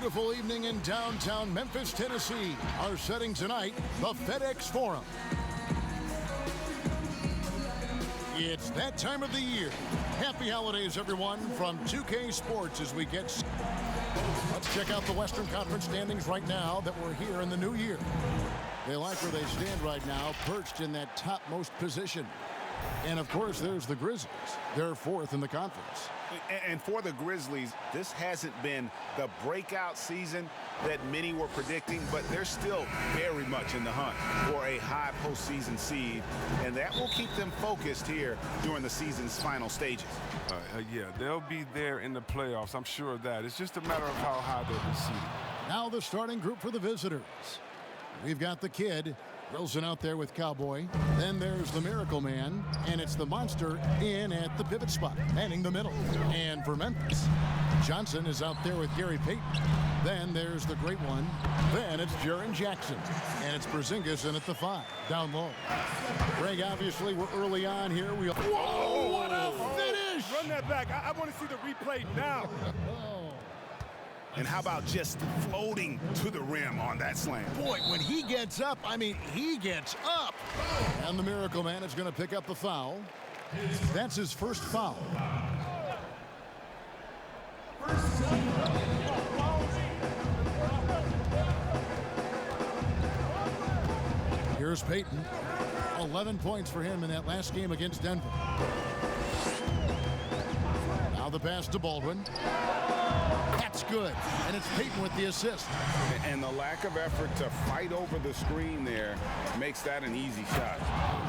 beautiful evening in downtown Memphis, Tennessee. Our setting tonight, the FedEx Forum. It's that time of the year. Happy holidays, everyone, from 2K Sports as we get... Let's check out the Western Conference standings right now that we're here in the new year. They like where they stand right now, perched in that topmost position. And, of course, there's the Grizzlies. They're fourth in the conference. And for the Grizzlies, this hasn't been the breakout season that many were predicting, but they're still very much in the hunt for a high postseason seed, and that will keep them focused here during the season's final stages. Yeah, they'll be there in the playoffs. I'm sure of that. It's just a matter of how high they'll be seeded. Now the starting group for the visitors. We've got the Kid, Wilson out there with Cowboy. Then there's the Miracle Man, and it's the Monster in at the pivot spot, manning the middle. And for Memphis, Johnson is out there with Gary Payton. Then there's the Great One. Then it's Jaren Jackson. And it's Porzingis in at the 5, down low. Greg, obviously, we're early on here. Whoa, what a finish! Run that back. I want to see the replay now. And how about just floating to the rim on that slam? Boy, when he gets up, I mean, he gets up. And the Miracle Man is going to pick up the foul. That's his first foul. Here's Payton. 11 points for him in that last game against Denver. Now the pass to Baldwin. That's good, and it's Payton with the assist. And the lack of effort to fight over the screen there makes that an easy shot.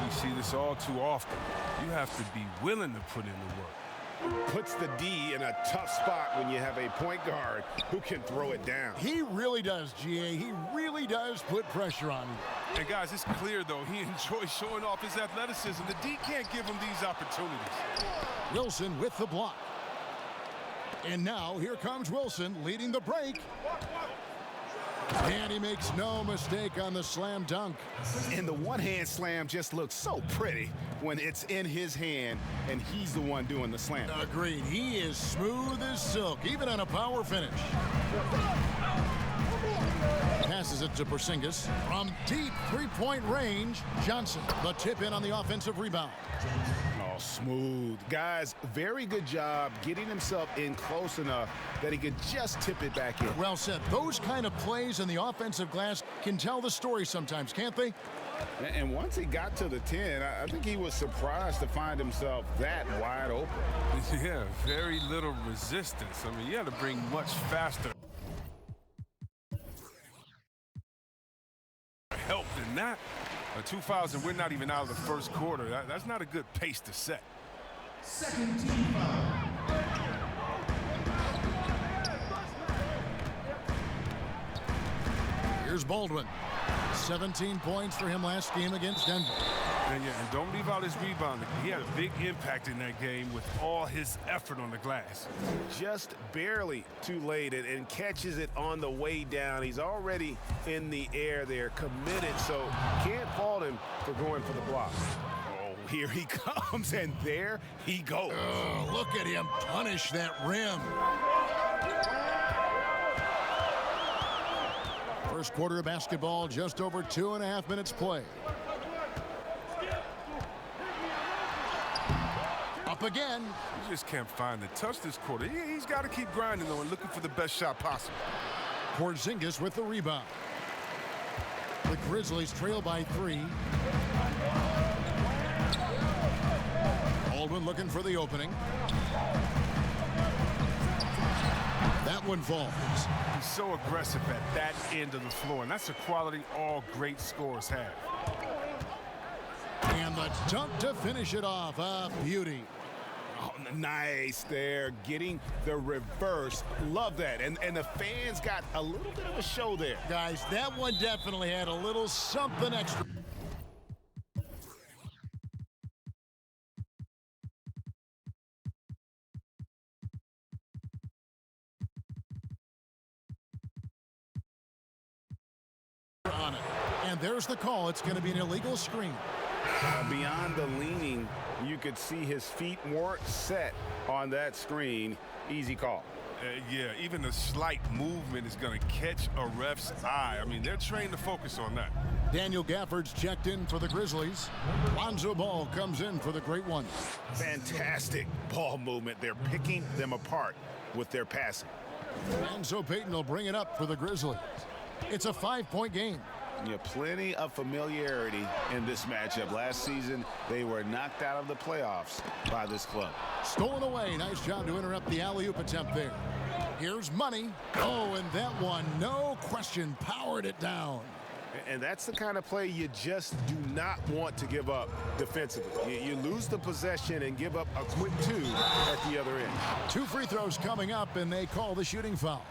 You see this all too often. You have to be willing to put in the work. Puts the D in a tough spot when you have a point guard who can throw it down. He really does, GA. He really does put pressure on you. And guys, it's clear, though, he enjoys showing off his athleticism. The D can't give him these opportunities. Wilson with the block. And now here comes Wilson leading the break. And he makes no mistake on the slam dunk. And the one-hand slam just looks so pretty when it's in his hand and he's the one doing the slam. Agreed. He is smooth as silk, even on a power finish. Passes it to Porzingis. From deep three-point range, Johnson, the tip in on the offensive rebound. Oh, smooth. Guys, very good job getting himself in close enough that he could just tip it back in. Well said. Those kind of plays in the offensive glass can tell the story sometimes, can't they? And once he got to the 10, I think he was surprised to find himself that wide open. Yeah, very little resistance. I mean, you had to bring much faster help than that. 2 fouls and we're not even out of the first quarter. That's not a good pace to set. Second team foul. Here's Baldwin. 17 points for him last game against Denver. And don't leave out his rebounding. He had a big impact in that game with all his effort on the glass. Just barely too late and catches it on the way down. He's already in the air there, committed, so can't fault him for going for the block. Oh, here he comes, and there he goes. Oh, look at him punish that rim. First quarter of basketball, just over 2.5 minutes play. Up again. You just can't find the touch this quarter. He's got to keep grinding, though, and looking for the best shot possible. Porzingis with the rebound. The Grizzlies trail by 3. Baldwin looking for the opening. That one falls. He's so aggressive at that end of the floor, and that's a quality all great scorers have. And the dunk to finish it off. A beauty. Oh, nice there, getting the reverse. Love that. And the fans got a little bit of a show there. Guys, that one definitely had a little something extra. On it. And there's the call. It's going to be an illegal screen. Beyond the leaning, you could see his feet weren't set on that screen. Easy call. Yeah, even a slight movement is going to catch a ref's eye. I mean, they're trained to focus on that. Daniel Gafford's checked in for the Grizzlies. Lonzo Ball comes in for the Great Ones. Fantastic ball movement. They're picking them apart with their passing. And so Payton will bring it up for the Grizzlies. It's a 5-point game. Yeah, plenty of familiarity in this matchup. Last season, they were knocked out of the playoffs by this club. Stolen away. Nice job to interrupt the alley-oop attempt there. Here's Money. Oh, and that one, no question, powered it down. And that's the kind of play you just do not want to give up defensively. You lose the possession and give up a quick two at the other end. 2 free throws coming up, and they call the shooting foul.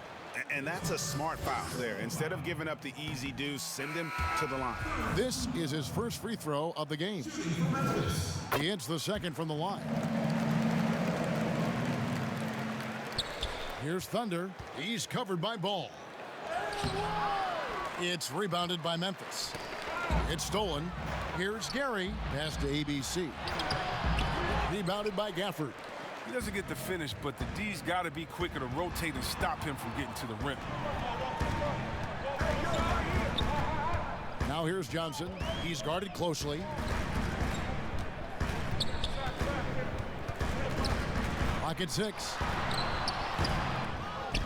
And that's a smart foul there. Instead of giving up the easy deuce, send him to the line. This is his first free throw of the game. He hits the second from the line. Here's Thunder. He's covered by Ball. It's rebounded by Memphis. It's stolen. Here's Gary. Pass to ABC. Rebounded by Gafford. He doesn't get the finish, but the D's got to be quicker to rotate and stop him from getting to the rim. Now here's Johnson. He's guarded closely. Clock at 6.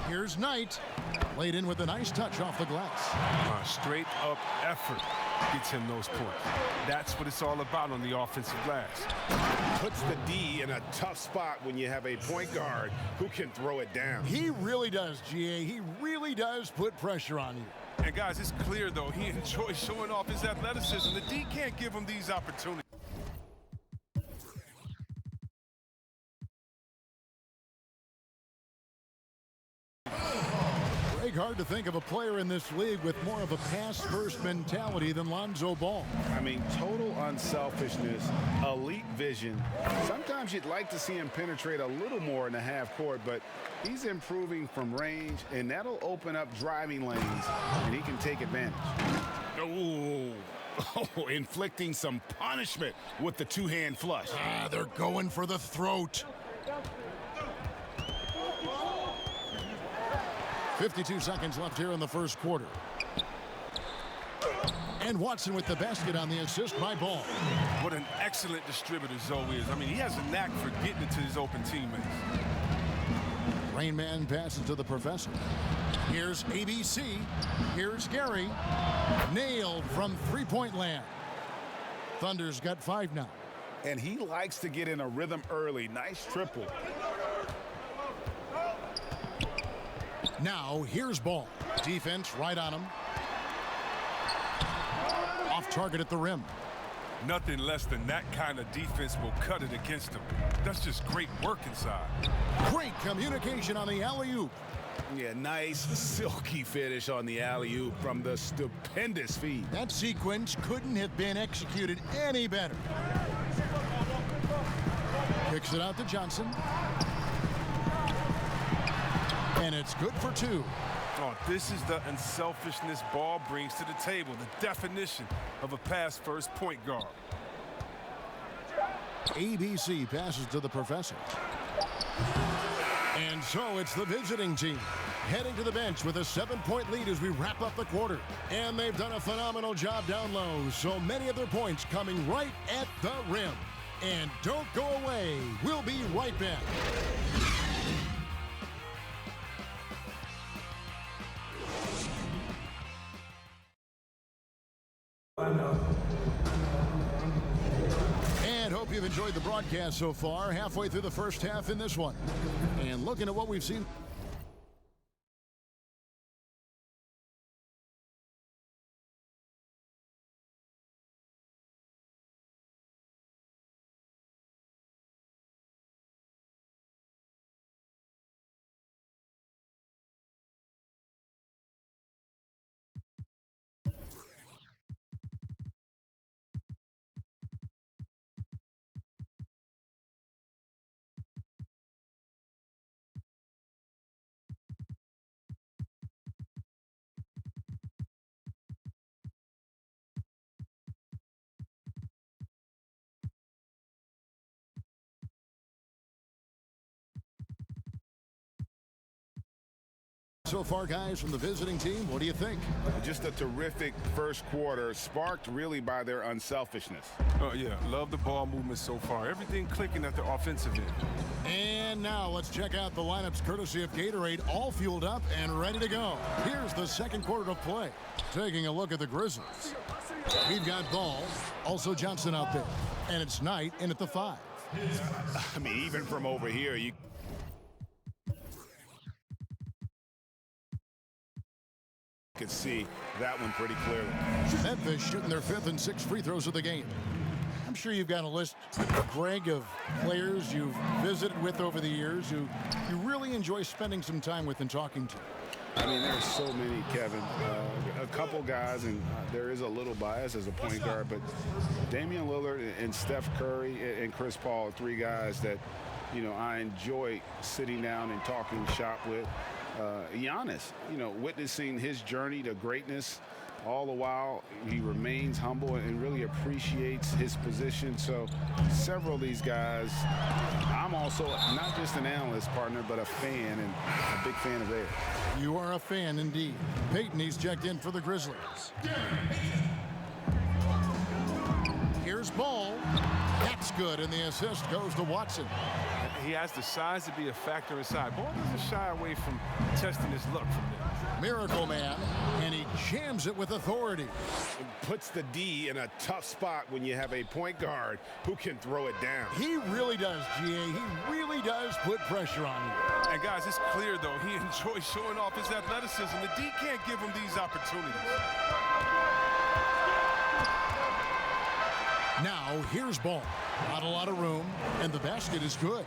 Here's Knight. Laid in with a nice touch off the glass. Straight up effort gets him those points. That's what it's all about on the offensive glass. Puts the D in a tough spot when you have a point guard who can throw it down. He really does, GA. He really does put pressure on you. And guys, it's clear though, he enjoys showing off his athleticism. The D can't give him these opportunities. Hard to think of a player in this league with more of a pass-first mentality than Lonzo Ball. I mean, total unselfishness, elite vision. Sometimes you'd like to see him penetrate a little more in the half court, but he's improving from range, and that'll open up driving lanes, and he can take advantage. Oh, inflicting some punishment with the two-hand flush. They're going for the throat. 52 seconds left here in the first quarter. And Watson with the basket on the assist by Ball. What an excellent distributor Zoe is. I mean, he has a knack for getting it to his open teammates. Rain Man passes to the professor. Here's ABC. Here's Gary. Nailed from three-point land. Thunder's got 5 now. And he likes to get in a rhythm early. Nice triple. Now, here's Ball. Defense right on him. Off target at the rim. Nothing less than that kind of defense will cut it against him. That's just great work inside. Great communication on the alley-oop. Yeah, nice silky finish on the alley-oop from the stupendous feed. That sequence couldn't have been executed any better. Kicks it out to Johnson. And it's good for 2. Oh, this is the unselfishness Ball brings to the table, the definition of a pass-first point guard. ABC passes to the professor. And so it's the visiting team heading to the bench with a 7-point lead as we wrap up the quarter. And they've done a phenomenal job down low, so many of their points coming right at the rim. And don't go away. We'll be right back. And hope you've enjoyed the broadcast so far. Halfway through the first half in this one. And looking at what we've seen. So far, guys, from the visiting team, what do you think? Just a terrific first quarter, sparked really by their unselfishness. Oh, yeah, love the ball movement so far. Everything clicking at the offensive end. And now let's check out the lineups courtesy of Gatorade, all fueled up and ready to go. Here's the second quarter of play. Taking a look at the Grizzlies. We've got Ball, also Johnson out there, and it's Knight in at the 5. I mean, even from over here, you could see that one pretty clearly. Memphis shooting their 5th and 6th free throws of the game. I'm sure you've got a list, Greg, of players you've visited with over the years who you really enjoy spending some time with and talking to. I mean, there's so many, Kevin. A couple guys, and there is a little bias as a point guard, but Damian Lillard and Steph Curry and Chris Paul are 3 guys that, you know, I enjoy sitting down and talking shop with. Giannis, you know, witnessing his journey to greatness, all the while he remains humble and really appreciates his position. So several of these guys, I'm also not just an analyst, partner, but a fan, and a big fan of theirs. You are a fan indeed. Peyton, he's checked in for the Grizzlies. Here's Ball. That's good, and the assist goes to Watson. He has the size to be a factor inside. Ball doesn't shy away from testing his luck from there. Miracle Man, and he jams it with authority. It puts the D in a tough spot when you have a point guard who can throw it down. He really does, GA. He really does put pressure on you. And guys, it's clear though, he enjoys showing off his athleticism. The D can't give him these opportunities. Now, here's Ball. Not a lot of room, and the basket is good.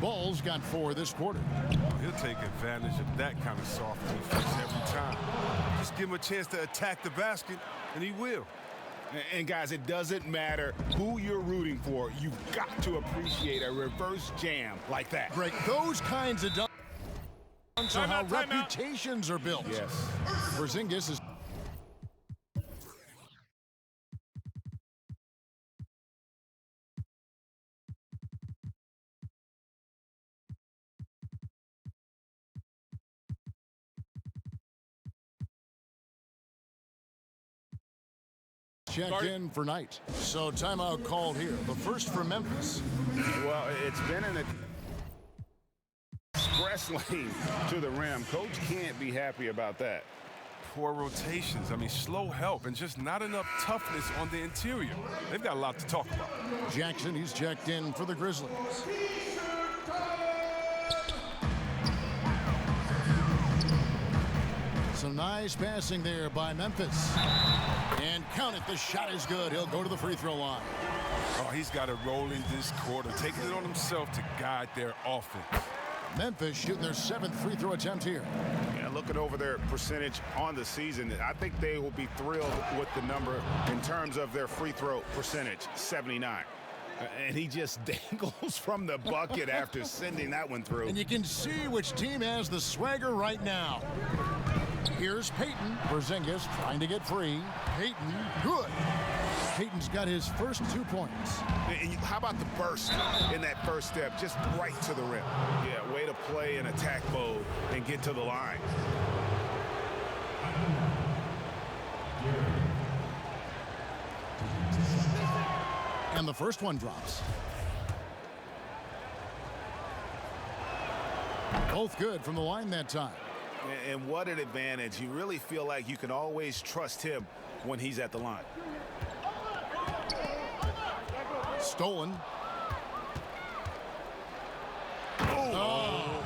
Ball's got 4 this quarter. He'll take advantage of that kind of soft defense every time. Just give him a chance to attack the basket, and he will. And guys, it doesn't matter who you're rooting for. You've got to appreciate a reverse jam like that. Greg, those kinds of dunks are how reputations are built. Yes. Porzingis is... checked in for Knight. So timeout called here. The first for Memphis. Well, it's been an express lane to the rim. Coach can't be happy about that. Poor rotations. I mean, slow help and just not enough toughness on the interior. They've got a lot to talk about. Jackson, he's checked in for the Grizzlies. Some nice passing there by Memphis. And count it, the shot is good. He'll go to the free throw line. Oh, he's got a roll in this quarter, taking it on himself to guide their offense. Memphis shooting their 7th free throw attempt here. Yeah, looking over their percentage on the season, I think they will be thrilled with the number in terms of their free throw percentage, 79. And he just dangles from the bucket after sending that one through. And you can see which team has the swagger right now. Here's Peyton. Porzingis trying to get free. Peyton, good. Peyton's got his first 2 points. And how about the burst in that first step, just right to the rim? Yeah, way to play in attack mode and get to the line. And the first one drops. Both good from the line that time. And what an advantage. You really feel like you can always trust him when he's at the line. Stolen. Oh.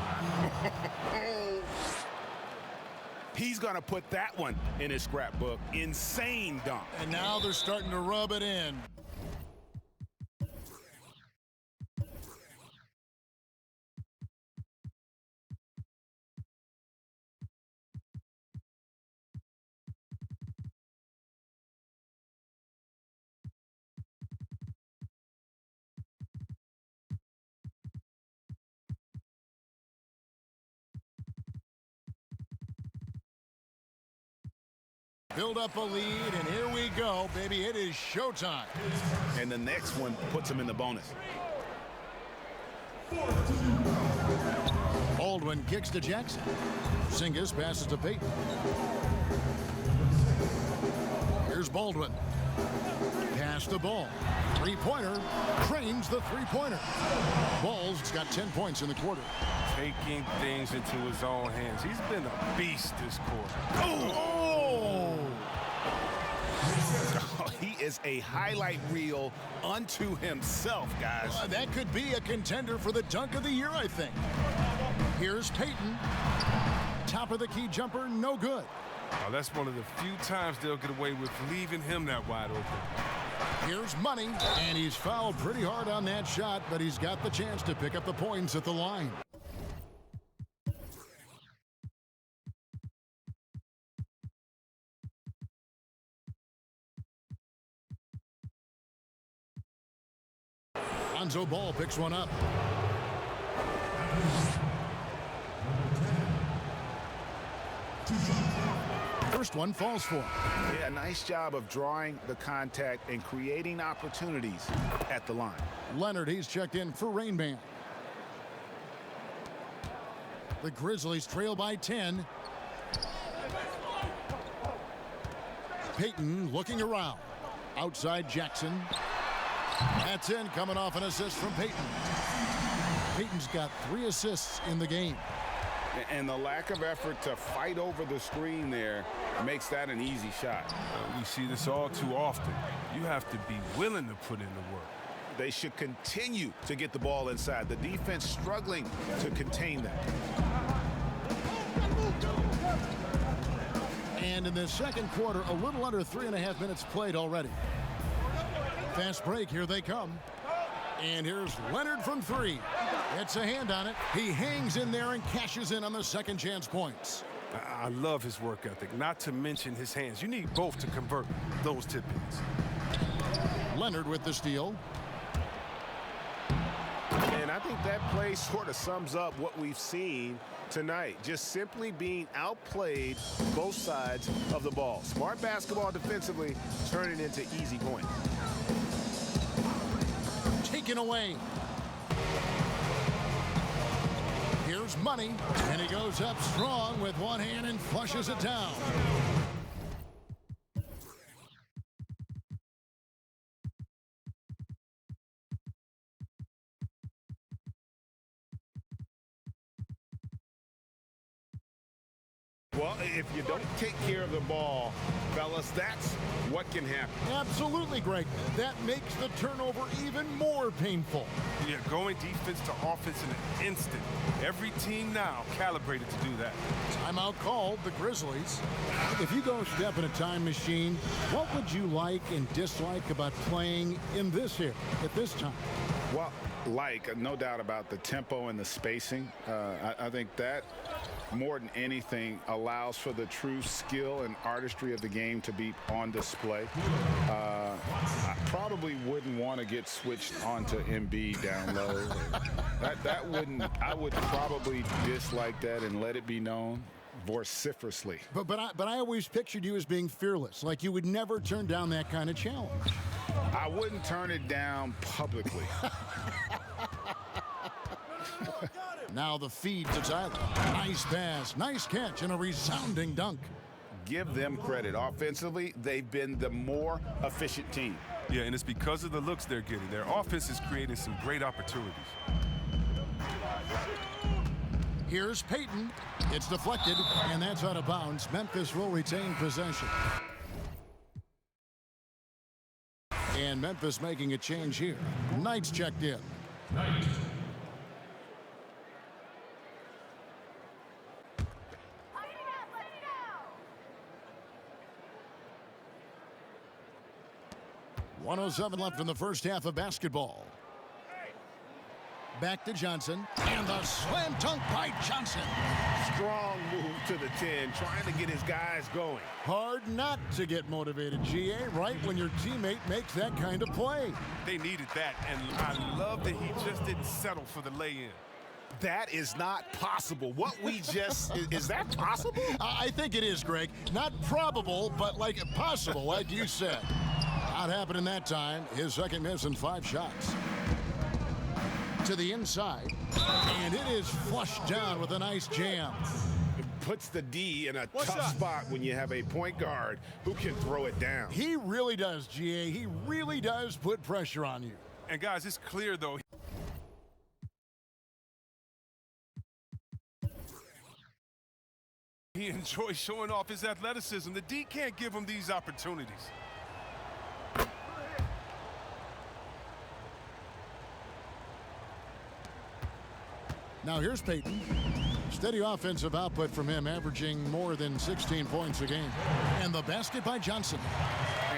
He's going to put that one in his scrapbook. Insane dunk. And now they're starting to rub it in. Build up a lead, and here we go, baby. It is showtime. And the next one puts him in the bonus. Ball Baldwin kicks to Jackson. Singus passes to Payton. Here's Baldwin. Pass the ball. Three-pointer. Cranes the three-pointer. Ball's got 10 points in the quarter. Taking things into his own hands. He's been a beast this quarter. Oh! He is a highlight reel unto himself, guys. That could be a contender for the dunk of the year, I think. Here's Payton. Top of the key jumper, no good. Oh, that's one of the few times they'll get away with leaving him that wide open. Here's Money, and he's fouled pretty hard on that shot, but he's got the chance to pick up the points at the line. Lonzo Ball picks one up. First one falls for him. Yeah, nice job of drawing the contact and creating opportunities at the line. Leonard, he's checked in for Rain Man. The Grizzlies trail by 10. Payton looking around. Outside Jackson. That's in, coming off an assist from Payton. Payton's got 3 assists in the game. And the lack of effort to fight over the screen there makes that an easy shot. We see this all too often. You have to be willing to put in the work. They should continue to get the ball inside. The defense struggling to contain that. And in the second quarter, a little under 3.5 minutes played already. Fast break, here they come. And here's Leonard from 3. Gets a hand on it. He hangs in there and cashes in on the second chance points. I love his work ethic, not to mention his hands. You need both to convert those tip-ins. Leonard with the steal. And I think that play sort of sums up what we've seen tonight. Just simply being outplayed both sides of the ball. Smart basketball defensively, turning into easy points. Taken away. Here's Money, and he goes up strong with one hand and flushes it down. Well, if you don't take care of the ball, fellas, that's what can happen. Absolutely, Greg. That makes the turnover even more painful. Yeah, going defense to offense in an instant. Every team now calibrated to do that. Timeout called, the Grizzlies. If you go step in a time machine, what would you like and dislike about playing in this here at this time? Well, no doubt about the tempo and the spacing. I think that more than anything allows for the true skill and artistry of the game to be on display. I probably wouldn't want to get switched onto Embiid down low. I would probably dislike that and let it be known vociferously. But I always pictured you as being fearless, like you would never turn down that kind of challenge. I wouldn't turn it down publicly. Now the feed to Tyler. Nice pass, nice catch, and a resounding dunk. Give them credit. Offensively, they've been the more efficient team. Yeah, and it's because of the looks they're getting. Their offense is creating some great opportunities. Here's Payton. It's deflected, and that's out of bounds. Memphis will retain possession. And Memphis making a change here. Knight's checked in. Knight. .107 left in the first half of basketball. Back to Johnson, and the slam dunk by Johnson. Strong move to the 10, trying to get his guys going. Hard not to get motivated, GA, right when your teammate makes that kind of play. They needed that, and I love that he just didn't settle for the lay-in. That is not possible. What we just, is that possible? I think it is, Greg. Not probable, but like possible, like you said. Not happening that time. His second miss and 5 shots. To the inside, and it is flushed down with a nice jam. It puts the D in a tough spot when you have a point guard who can throw it down. He really does, GA. He really does put pressure on you. And guys, it's clear though. He enjoys showing off his athleticism. The D can't give him these opportunities. Now here's Payton. Steady offensive output from him, averaging more than 16 points a game. And the basket by Johnson.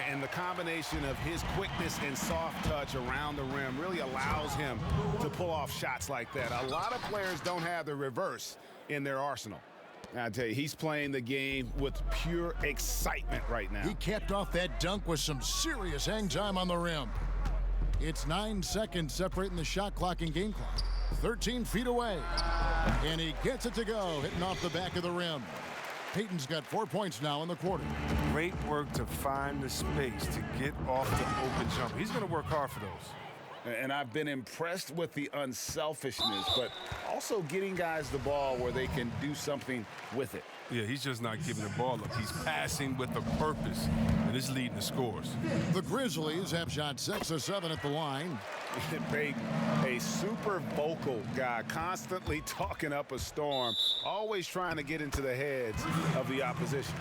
And the combination of his quickness and soft touch around the rim really allows him to pull off shots like that. A lot of players don't have the reverse in their arsenal. I tell you, he's playing the game with pure excitement right now. He capped off that dunk with some serious hang time on the rim. It's 9 seconds separating the shot clock and game clock. 13 feet away. And he gets it to go, hitting off the back of the rim. Payton's got 4 points now in the quarter. Great work to find the space to get off the open jumper. He's going to work hard for those. And I've been impressed with the unselfishness, but also getting guys the ball where they can do something with it. Yeah, he's just not giving the ball up. He's passing with a purpose, and it's leading to scores. The Grizzlies have shot 6 of 7 at the line. A super vocal guy, constantly talking up a storm, always trying to get into the heads of the opposition.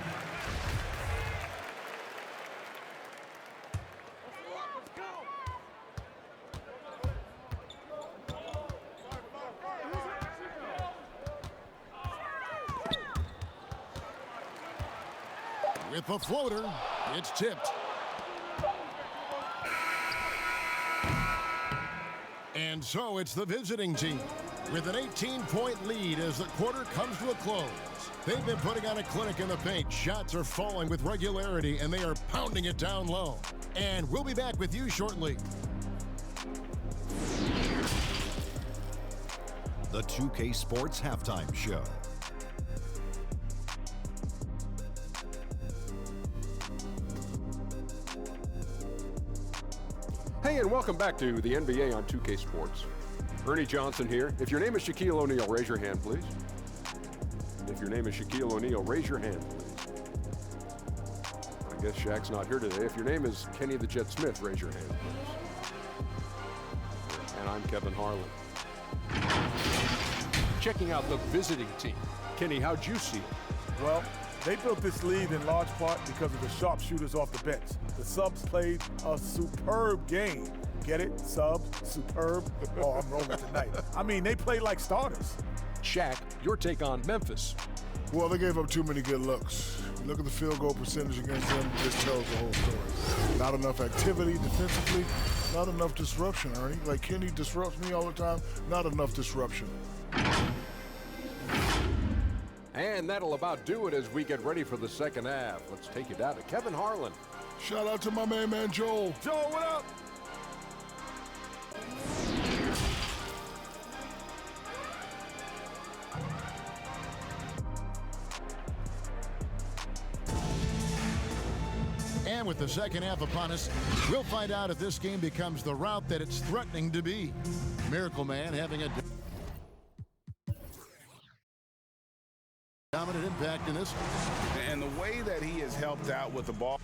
With the floater, it's tipped. And so it's the visiting team with an 18-point lead as the quarter comes to a close. They've been putting on a clinic in the paint. Shots are falling with regularity, and they are pounding it down low. And we'll be back with you shortly. The 2K Sports Halftime Show. Hey, and welcome back to the NBA on 2K Sports. Ernie Johnson here. If your name is Shaquille O'Neal, raise your hand, please. If your name is Shaquille O'Neal, raise your hand, please. I guess Shaq's not here today. If your name is Kenny the Jet Smith, raise your hand, please. And I'm Kevin Harlan. Checking out the visiting team. Kenny, how'd you see it? Well, they built this lead in large part because of the sharpshooters off the bench. The subs played a superb game. Get it? Subs, superb. Oh, I'm rolling tonight. I mean, they played like starters. Shaq, your take on Memphis. Well, they gave up too many good looks. Look at the field goal percentage against them. It just tells the whole story. Not enough activity defensively. Not enough disruption, Ernie. Like Kenny disrupts me all the time. Not enough disruption. And that'll about do it as we get ready for the second half. Let's take you down to Kevin Harlan. Shout out to my man Joel. Joe, what up? And with the second half upon us, we'll find out if this game becomes the route that it's threatening to be. Miracle Man having a dominant impact in this one. And the way that he has helped out with the ball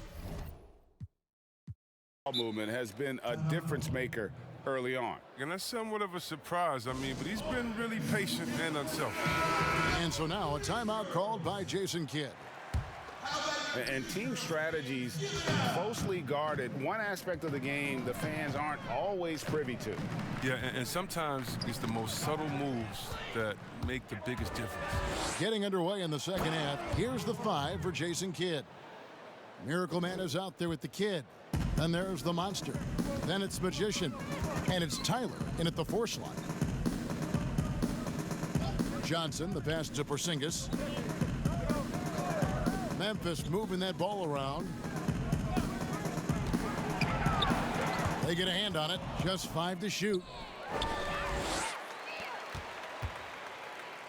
movement has been a difference maker early on. And that's somewhat of a surprise, but he's been really patient and unselfish. And so now a timeout called by Jason Kidd. And team strategies closely guarded. One aspect of the game the fans aren't always privy to. Yeah, and sometimes it's the most subtle moves that make the biggest difference. Getting underway in the second half, here's the 5 for Jason Kidd. Miracle Man is out there with the Kid. Then there's the Monster. Then it's Magician. And it's Tyler in at the 4 slot. Johnson, the pass to Porzingis. Memphis moving that ball around. They get a hand on it. Just 5 to shoot.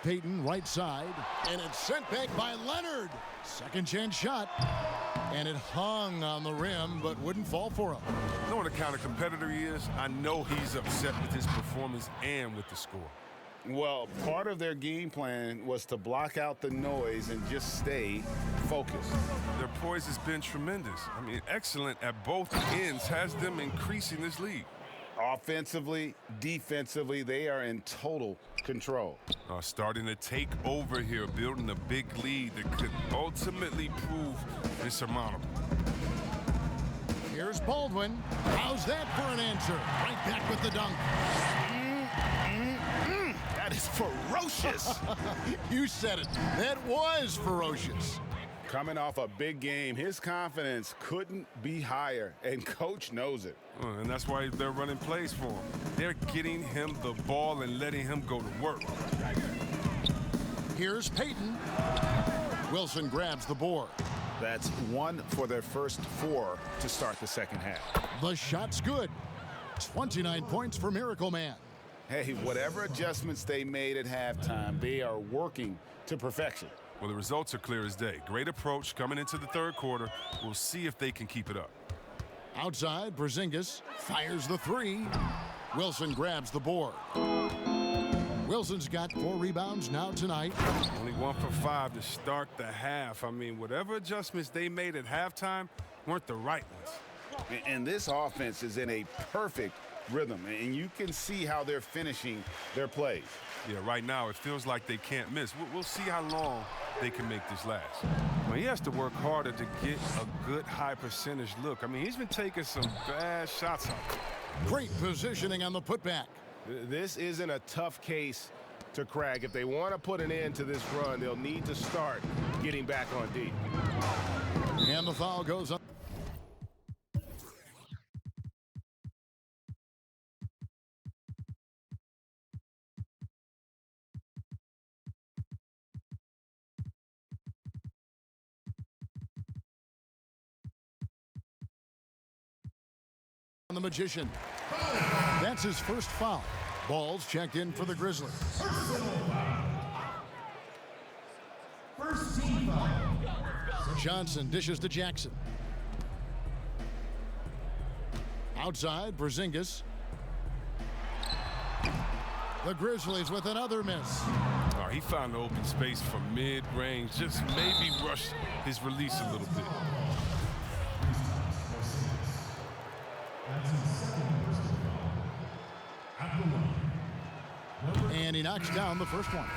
Payton right side. And it's sent back by Leonard. Second chance shot. And it hung on the rim, but wouldn't fall for him. Knowing the kind of competitor he is, I know he's upset with his performance and with the score. Well, part of their game plan was to block out the noise and just stay focused. Their poise has been tremendous. I mean, excellent at both ends, has them increasing this lead. Offensively, defensively, they are in total control. Starting to take over here, building a big lead that could ultimately prove insurmountable. Here's Baldwin. How's that for an answer? Right back with the dunk. That is ferocious. You said it. That was ferocious. Coming off a big game, his confidence couldn't be higher, and Coach knows it. And that's why they're running plays for him. They're getting him the ball and letting him go to work. Here's Payton. Wilson grabs the board. That's one for their first 4 to start the second half. The shot's good. 29 points for Miracle Man. Hey, whatever adjustments they made at halftime, they are working to perfection. Well, the results are clear as day. Great approach coming into the third quarter. We'll see if they can keep it up. Outside, Porzingis fires the 3. Wilson grabs the board. Wilson's got 4 rebounds now tonight. Only 1 for 5 to start the half. I mean, whatever adjustments they made at halftime weren't the right ones. And this offense is in a perfect rhythm, and you can see how they're finishing their plays. Yeah, right now it feels like they can't miss. We'll see how long they can make this last. Well, he has to work harder to get a good high percentage look. I mean, he's been taking some bad shots out there. Great positioning on the putback. This isn't a tough case to crack. If they want to put an end to this run, they'll need to start getting back on D. And the foul goes up. The Magician. That's his first foul. Ball's checked in for the Grizzlies. First team foul. Johnson dishes to Jackson. Outside, Porzingis. The Grizzlies with another miss. Oh, he found the open space from mid-range. Just maybe rushed his release a little bit. And he knocks down the first one.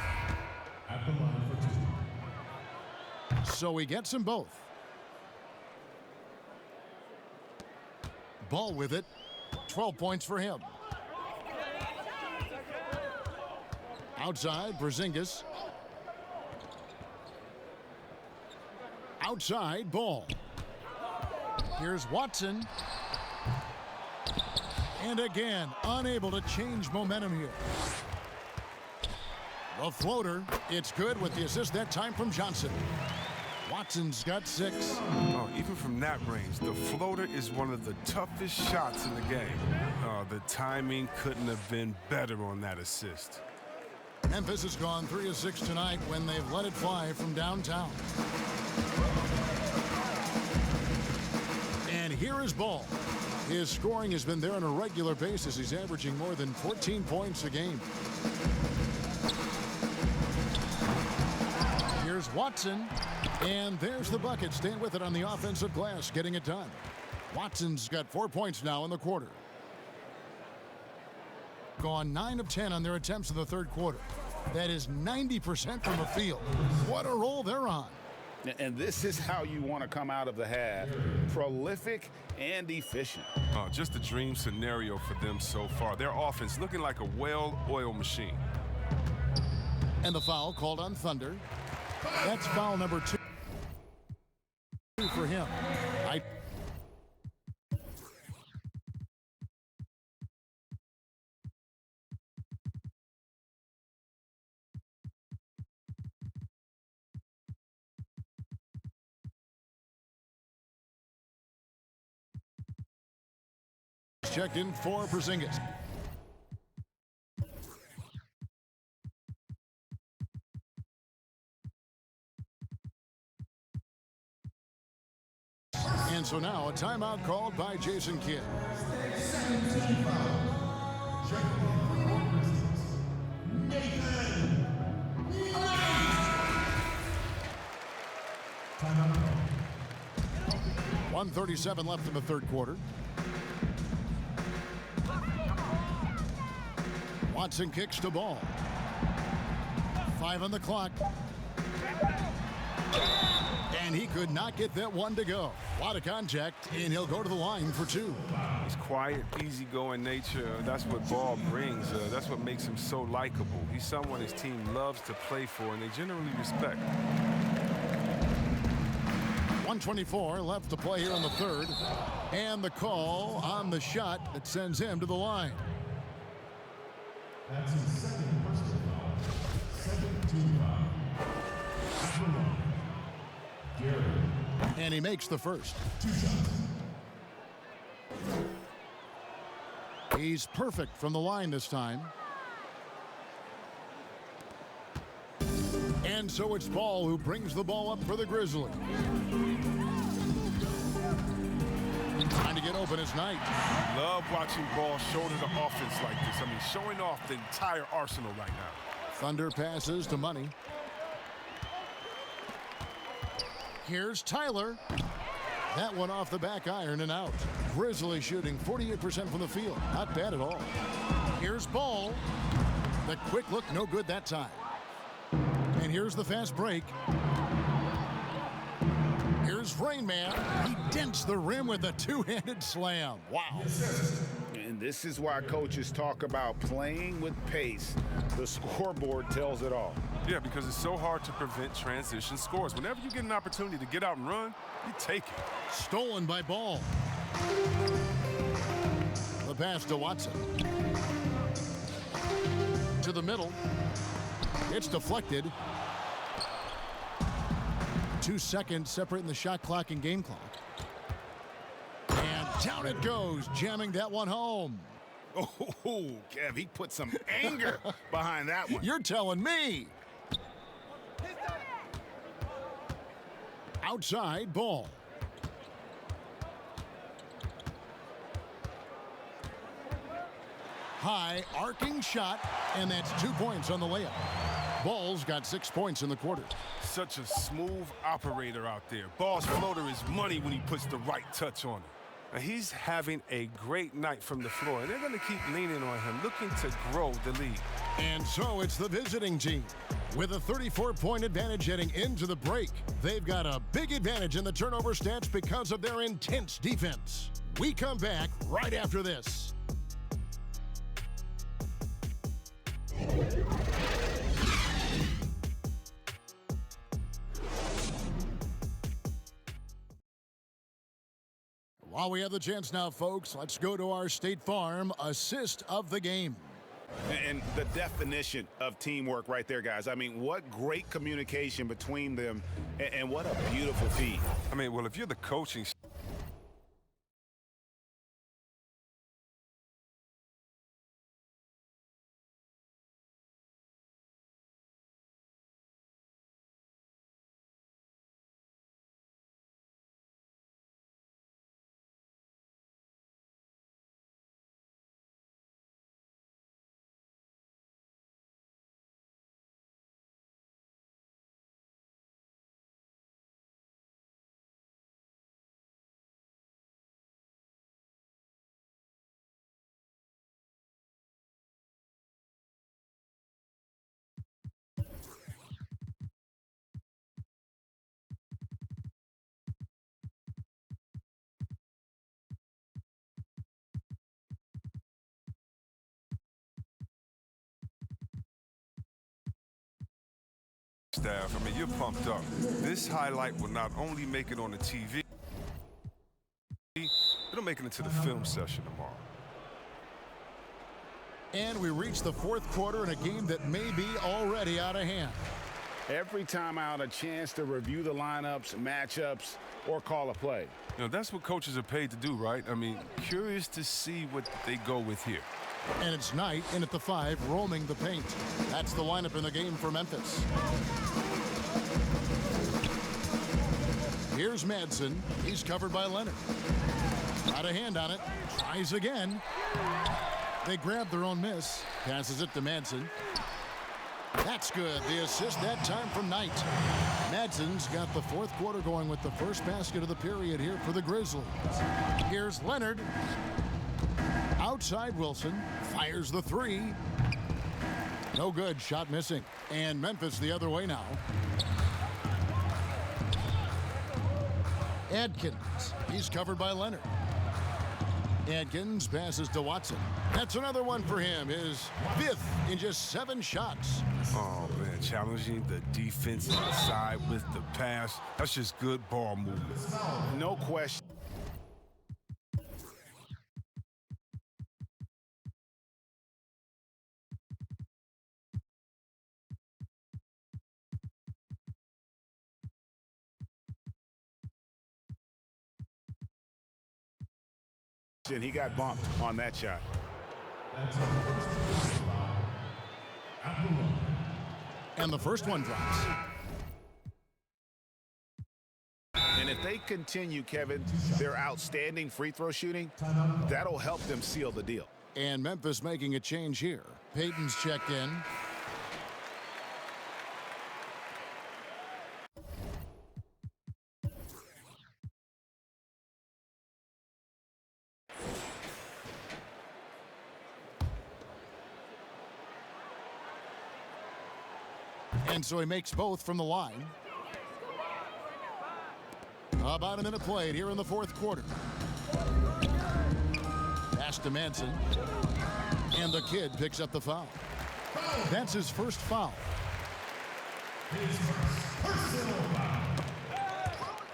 So he gets them both. Ball with it. 12 points for him. Outside, Porzingis. Outside, Ball. Here's Watson. And again, unable to change momentum here. The floater, it's good with the assist that time from Johnson. Watson's got 6. Oh, even from that range, the floater is one of the toughest shots in the game. Oh, the timing couldn't have been better on that assist. Memphis has gone 3 of 6 tonight when they've let it fly from downtown. And here is Ball. His scoring has been there on a regular basis. He's averaging more than 14 points a game. Here's Watson, and there's the bucket. Staying with it on the offensive glass, getting it done. Watson's got 4 points now in the quarter. Gone 9 of 10 on their attempts in the third quarter. That is 90% from the field. What a roll they're on. And this is how you want to come out of the half. Prolific and efficient. Oh, just a dream scenario for them so far. Their offense looking like a well-oiled machine. And the foul called on Thunder. That's foul number 2 for him. Checked in for Porzingis. And so now a timeout called by Jason Kidd. Second team foul. Nathan. 1:37 left in the third quarter. Watson kicks to Ball. 5 on the clock. And he could not get that one to go. A lot of contact, and he'll go to the line for 2. His quiet, easygoing nature, that's what Ball brings. That's what makes him so likable. He's someone his team loves to play for, and they generally respect. 1:24 left to play here in the third. And the call on the shot that sends him to the line. That's his second personal foul. Second team foul. Number 1. Gary. And he makes the first. 2 shots. He's perfect from the line this time. And so it's Ball who brings the ball up for the Grizzlies. Trying to get open is Knight. Love watching Ball shoulder the offense like this. I mean, showing off the entire arsenal right now. Thunder passes to Money. Here's Tyler. That one off the back iron and out. Grizzlies shooting 48% from the field. Not bad at all. Here's Ball. The quick look, no good that time. And here's the fast break. Here's Rain Man. He dents the rim with a two-handed slam. Wow. And this is why coaches talk about playing with pace. The scoreboard tells it all. Yeah, because it's so hard to prevent transition scores. Whenever you get an opportunity to get out and run, you take it. Stolen by Ball. The pass to Watson. To the middle. It's deflected. 2 seconds separating the shot clock and game clock. And down it goes, jamming that one home. Oh, Kev, he put some anger behind that one. You're telling me. Outside Ball. High arcing shot, and that's 2 points on the layup. Ball's got 6 points in the quarter. Such a smooth operator out there. Ball's floater is money when he puts the right touch on it. And he's having a great night from the floor, and they're going to keep leaning on him, looking to grow the lead. And so it's the visiting team. With a 34-point advantage heading into the break, they've got a big advantage in the turnover stats because of their intense defense. We come back right after this. While we have the chance now, folks, let's go to our State Farm assist of the game. And the definition of teamwork right there, guys. I mean, what great communication between them, and what a beautiful feat. I mean, well, if you're the coaching staff, I mean, you're pumped up. This highlight will not only make it on the TV, it'll make it into the film session tomorrow. And we reach the fourth quarter in a game that may be already out of hand. Every time out, a chance to review the lineups, matchups, or call a play. You know, that's what coaches are paid to do, right? I mean, curious to see what they go with here. And it's Knight in at the 5, roaming the paint. That's the lineup in the game for Memphis. Here's Madsen. He's covered by Leonard. Got a hand on it. Tries again. They grab their own miss. Passes it to Madsen. That's good. The assist that time from Knight. Madsen's got the fourth quarter going with the first basket of the period here for the Grizzlies. Here's Leonard. Outside Wilson. Fires the three. No good. Shot missing. And Memphis the other way now. Adkins. He's covered by Leonard. Adkins passes to Watson. That's another one for him. His fifth in just 7 shots. Oh, man, challenging the defensive side with the pass. That's just good ball movement. No question. And he got bumped on that shot. And the first one drops. And if they continue, Kevin, their outstanding free throw shooting, that'll help them seal the deal. And Memphis making a change here. Payton's checked in. And so he makes both from the line. About a minute played here in the fourth quarter. Pass to Madsen. And the kid picks up the foul. That's his first foul.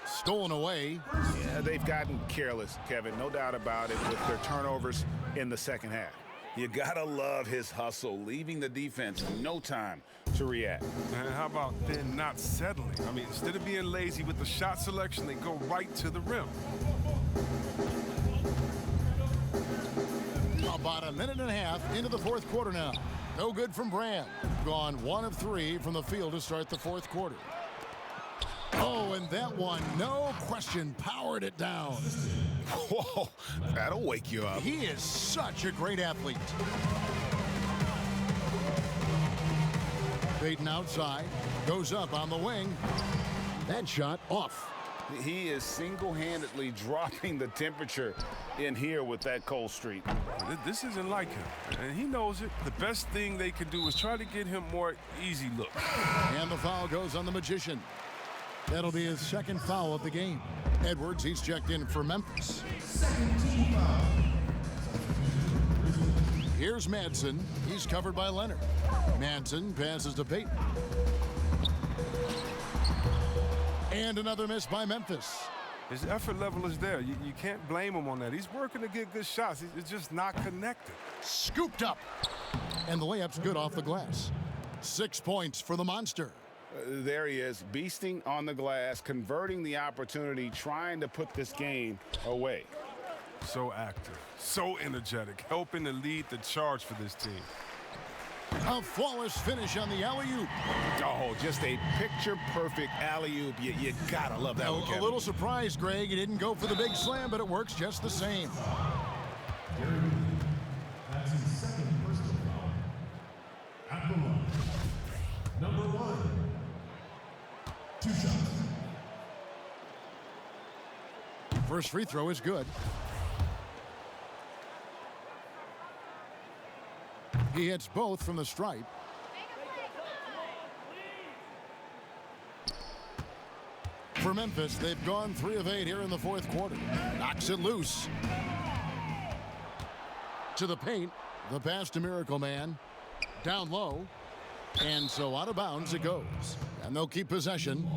Stolen away. Yeah, they've gotten careless, Kevin, no doubt about it, with their turnovers in the second half. You gotta love his hustle, leaving the defense no time to react. And how about then not settling? I mean, instead of being lazy with the shot selection, they go right to the rim. About a minute and a half into the fourth quarter now. No good from Brand. Gone 1 of 3 from the field to start the fourth quarter. Oh, and that one, no question, powered it down. Whoa, that'll wake you up. He is such a great athlete. Payton outside, goes up on the wing. That shot off. He is single-handedly dropping the temperature in here with that cold streak. This isn't like him, and he knows it. The best thing they can do is try to get him more easy looks. And the foul goes on the Magician. That'll be his second foul of the game. Edwards, he's checked in for Memphis. Here's Madsen. He's covered by Leonard. Madsen passes to Payton. And another miss by Memphis. His effort level is there. You can't blame him on that. He's working to get good shots. It's just not connected. Scooped up. And the layup's good off the glass. 6 points for the Monster. There he is, beasting on the glass, converting the opportunity, trying to put this game away. So active, so energetic, helping to lead the charge for this team. A flawless finish on the alley-oop. Oh, just a picture-perfect alley-oop. You gotta love that one, Kevin. A little surprised, Greg. He didn't go for the big slam, but it works just the same. That's his second personal foul. At the line, number 1. 2 shots. First free throw is good. He hits both from the stripe. For Memphis, they've gone 3 of 8 here in the fourth quarter. Knocks it loose. To the paint. The pass to Miracle Man. Down low. And so out of bounds it goes. And they'll keep possession.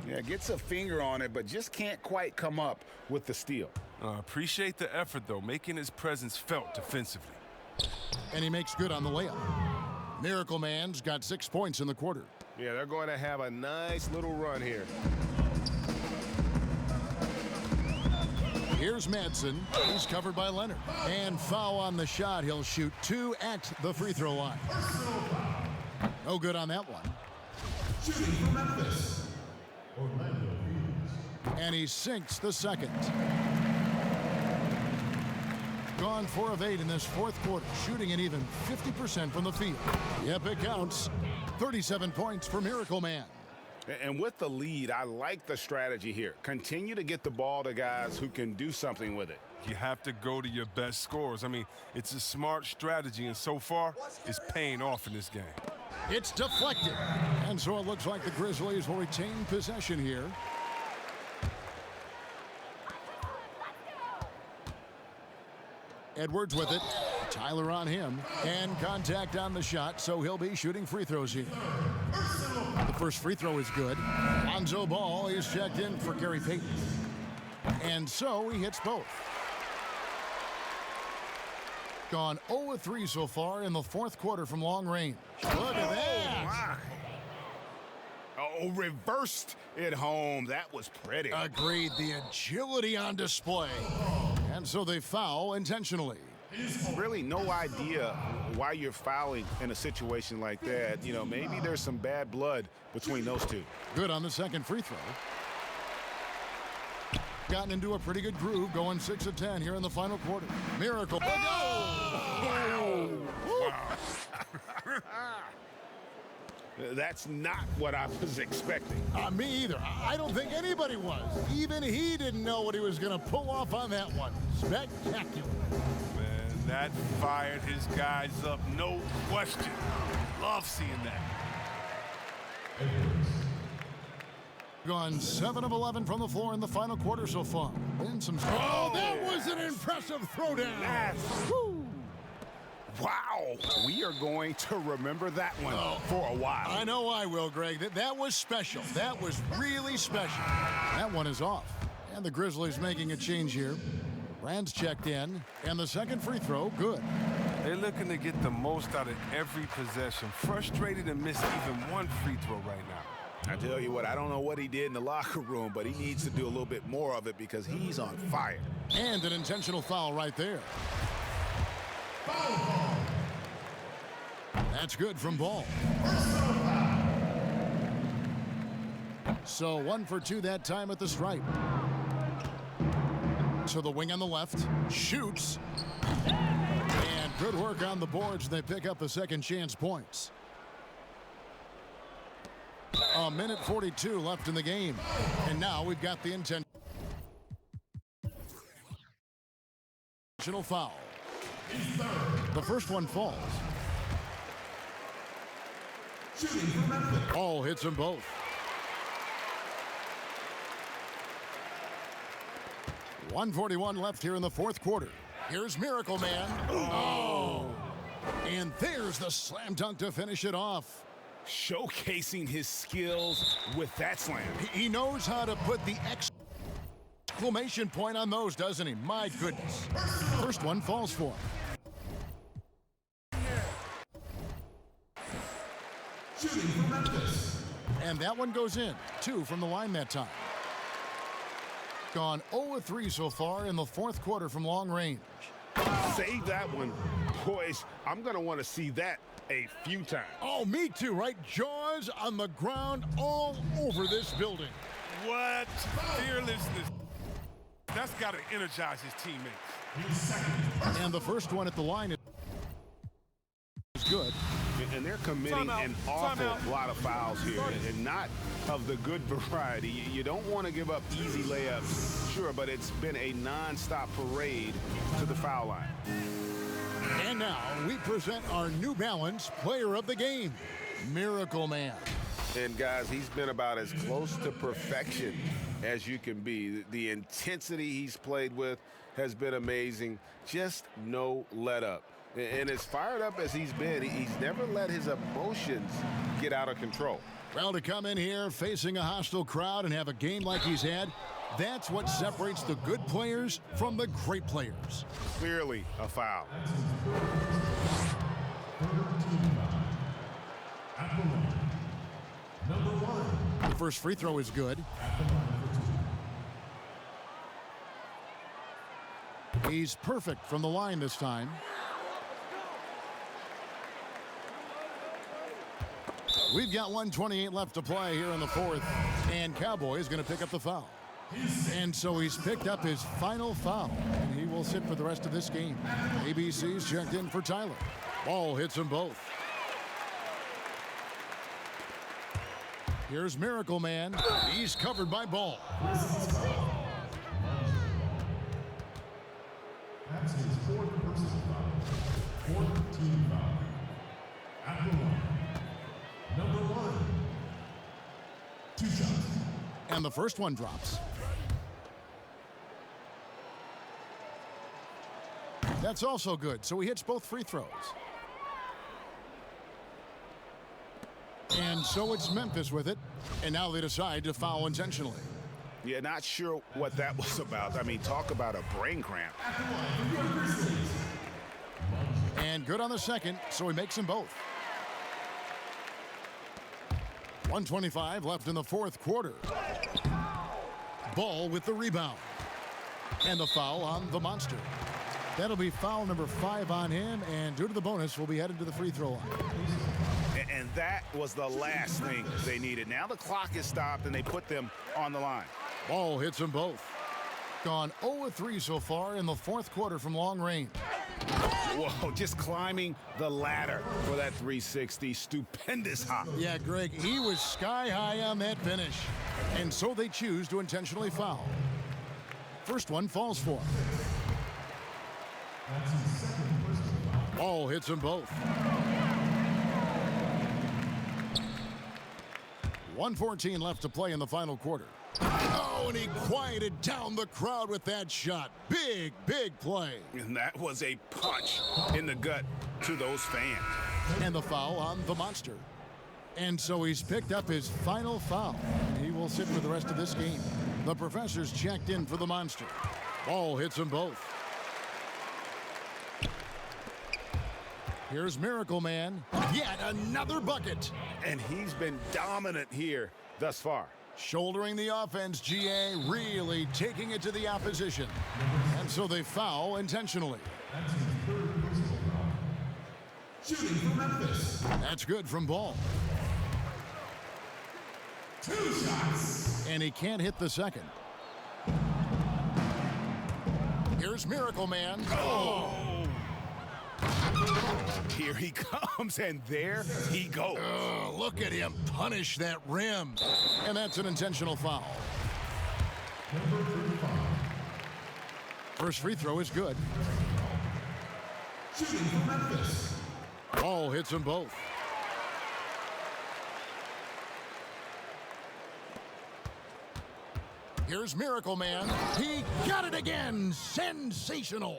Yeah, gets a finger on it, but just can't quite come up with the steal. Appreciate the effort, though, making his presence felt defensively. And he makes good on the layup. Miracle Man's got 6 points in the quarter. Yeah, they're going to have a nice little run here. Here's Madsen. He's covered by Leonard. And foul on the shot. He'll shoot 2 at the free throw line. No good on that one. Shooting for Memphis, Orlando Hughes. And he sinks the second. Gone 4 of 8 in this fourth quarter, shooting an even 50% from the field. Yep, it counts. 37 points for Miracle Man. And with the lead, I like the strategy here. Continue to get the ball to guys who can do something with it. You have to go to your best scorers. I mean, it's a smart strategy, and so far, it's paying off in this game. It's deflected. And so it looks like the Grizzlies will retain possession here. Edwards with it. Tyler on him. And contact on the shot, so he'll be shooting free throws here. The first free throw is good. Lonzo Ball is checked in for Gary Payton. And so he hits both. Gone 0 of 3 so far in the fourth quarter from long range. Look at that. Oh, reversed it home. That was pretty. Agreed. The agility on display. And so they foul intentionally. Really no idea why you're fouling in a situation like that. You know, maybe there's some bad blood between those two. Good on the second free throw. Gotten into a pretty good groove, going 6 of 10 here in the final quarter. Miracle. Wow. That's not what I was expecting. Me either. I don't think anybody was. Even he didn't know what he was going to pull off on that one. Spectacular. Man, that fired his guys up, no question. Love seeing that. Gone 7 of 11 from the floor in the final quarter so far. And some. Oh, that was an impressive throwdown. Wow, we are going to remember that one for a while. I know I will, Greg. That was special. That was really special. That one is off. And the Grizzlies making a change here. Rand's checked in, and the second free throw, good. They're looking to get the most out of every possession. Frustrated to miss even one free throw right now. I tell you what, I don't know what he did in the locker room, but he needs to do a little bit more of it because he's on fire. And an intentional foul right there. That's good from Ball. So 1 for 2 that time at the stripe. To the wing on the left. Shoots. And good work on the boards. They pick up the second chance points. A minute 42 left in the game. And now we've got the intentional foul. The first one falls. Ball hits them both. .141 left here in the fourth quarter. Here's Miracle Man. Oh! And there's the slam dunk to finish it off. Showcasing his skills with that slam. He knows how to put the exclamation point on those, doesn't he? My goodness. First one falls for him. And that one goes in. 2 from the line that time. Gone 0 of 3 so far in the fourth quarter from long range. Save that one. Boys, I'm going to want to see that a few times. Oh, me too, right? Jaws on the ground all over this building. What? Fearlessness. That's got to energize his teammates. And the first one at the line is good. And they're committing an awful lot of fouls here, and not of the good variety. You don't want to give up easy layups, sure, but it's been a non-stop parade to the foul line. And now we present our New Balance Player of the Game, Miracle Man. And guys, he's been about as close to perfection as you can be. The intensity he's played with has been amazing. Just no let up. And as fired up as he's been, he's never let his emotions get out of control. Well, to come in here facing a hostile crowd and have a game like he's had, that's what separates the good players from the great players. Clearly a foul. The first free throw is good. He's perfect from the line this time. We've got 1:28 left to play here in the fourth, and Cowboys going to pick up the foul. And so he's picked up his final foul, and he will sit for the rest of this game. ABC's checked in for Tyler. Ball hits them both. Here's Miracle Man. He's covered by Ball. That's his fourth personal foul. Fourth team foul. At the line. Number 1. 2 shots. And the first one drops. That's also good, so he hits both free throws. And so it's Memphis with it, and now they decide to foul intentionally. Yeah, not sure what that was about. I mean, talk about a brain cramp. And good on the second, so he makes them both. 1:25 left in the fourth quarter. Ball with the rebound. And the foul on the monster. That'll be foul number 5 on him, and due to the bonus, we'll be headed to the free throw line. And that was the last thing they needed. Now the clock is stopped, and they put them on the line. Ball hits them both. Gone 0-3 so far in the fourth quarter from long range. Whoa, just climbing the ladder for that 360. Stupendous hop. Yeah, Greg, he was sky high on that finish. And so they choose to intentionally foul. First one falls for him. That's his second personal foul. Ball hits them both. 1:14 left to play in the final quarter. Oh, and he quieted down the crowd with that shot. Big, big play. And that was a punch in the gut to those fans. And the foul on the monster. And so he's picked up his final foul. He will sit for the rest of this game. The professor's checked in for the monster. Ball hits them both. Here's Miracle Man. Yet another bucket. And he's been dominant here thus far. Shouldering the offense, GA really taking it to the opposition. And so they foul intentionally. That's his third personal foul. Shooting for Memphis. That's good from Ball. 2 shots. And he can't hit the second. Here's Miracle Man. Oh! Here he comes, and there he goes. Oh, look at him punish that rim. And that's an intentional foul. Number 35. First free throw is good. Shooting for Memphis. Ball hits them both. Here's Miracle Man. He got it again. Sensational.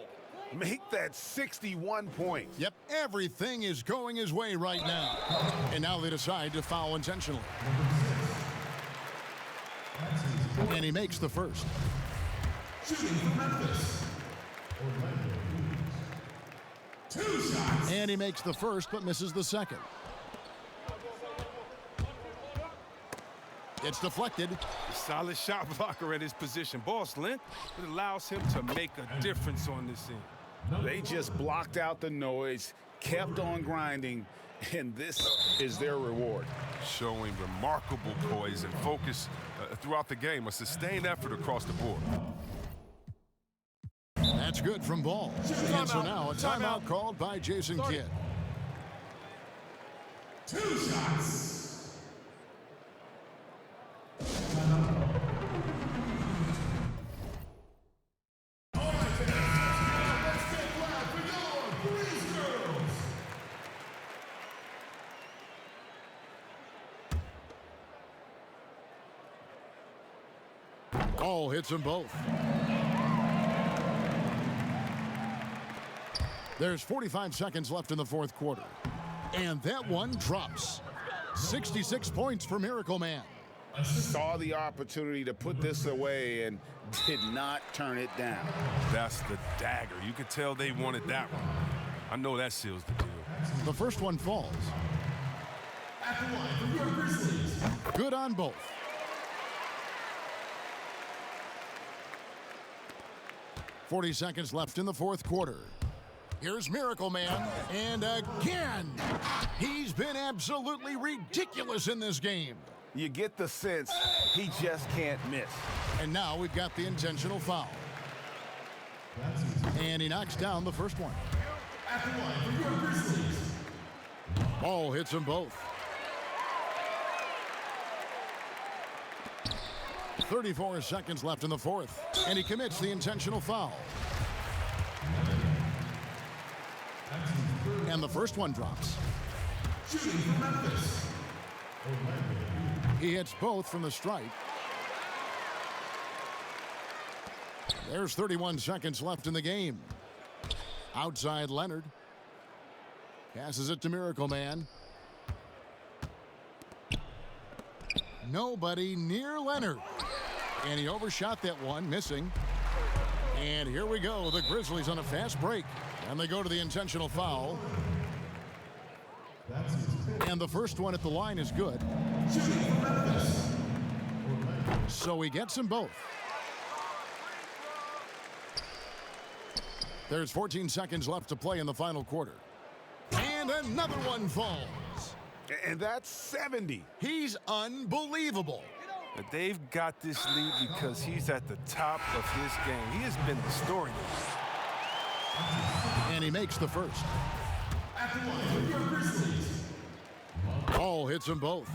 Make that 61 points. Yep, everything is going his way right now. And now they decide to foul intentionally. And he makes the first. Shooting for Memphis. 2 shots. And he makes the first but misses the second. It's deflected. Solid shot blocker at his position. Ball's length, it allows him to make a difference on this end. They just blocked out the noise, kept on grinding, and this is their reward. Showing remarkable poise and focus throughout the game, a sustained effort across the board. That's good from Ball. And so now a timeout called by Jason Kidd. 2 shots. Ball hits them both. There's 45 seconds left in the fourth quarter. And that one drops. 66 points for Miracle Man. Saw the opportunity to put this away and did not turn it down. That's the dagger. You could tell they wanted that one. I know that seals the deal. The first one falls. At the line for your Grizzlies. Good on both. .40 seconds left in the fourth quarter. Here's Miracle Man, and again, he's been absolutely ridiculous in this game. You get the sense He just can't miss. And now we've got the intentional foul. And he knocks down the first one. At the line for your Grizzlies. Ball hits them both. 34 seconds left in the fourth. And he commits the intentional foul. And the first one drops. Shooting for Memphis. He hits both from the stripe. There's 31 seconds left in the game. Outside Leonard. Passes it to Miracle Man. Nobody near Leonard. And he overshot that one, missing. And here we go. The Grizzlies on a fast break. And they go to the intentional foul. And the first one at the line is good. So he gets them both. There's 14 seconds left to play in the final quarter. And another one falls. And that's 70. He's unbelievable. But they've got this lead because he's at the top of his game. He has been the story. And he makes the first. At the line for your Grizzlies. Ball hits them both.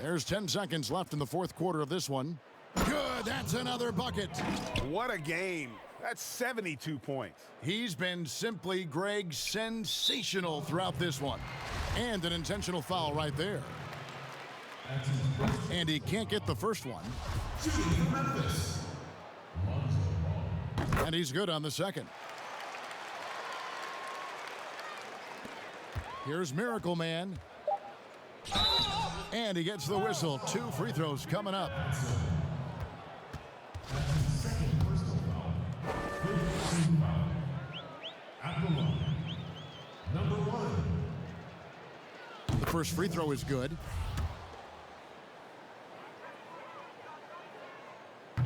There's 10 seconds left in the fourth quarter of this one. Good, that's another bucket. What a game. That's 72 points. He's been simply, Greg, sensational throughout this one. And an intentional foul right there. And he can't get the first one. Shooting for Memphis. And he's good on the second. Here's Miracle Man. And he gets the whistle. 2 free throws coming up. At the line. Number 1. The first free throw is good.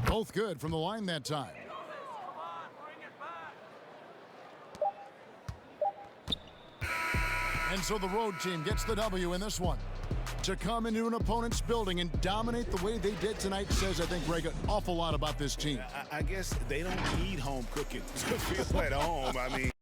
Both good from the line that time. And so the road team gets the W in this one. To come into an opponent's building and dominate the way they did tonight says, I think, Greg, an awful lot about this team. I guess they don't need home cooking to feel at home. I mean,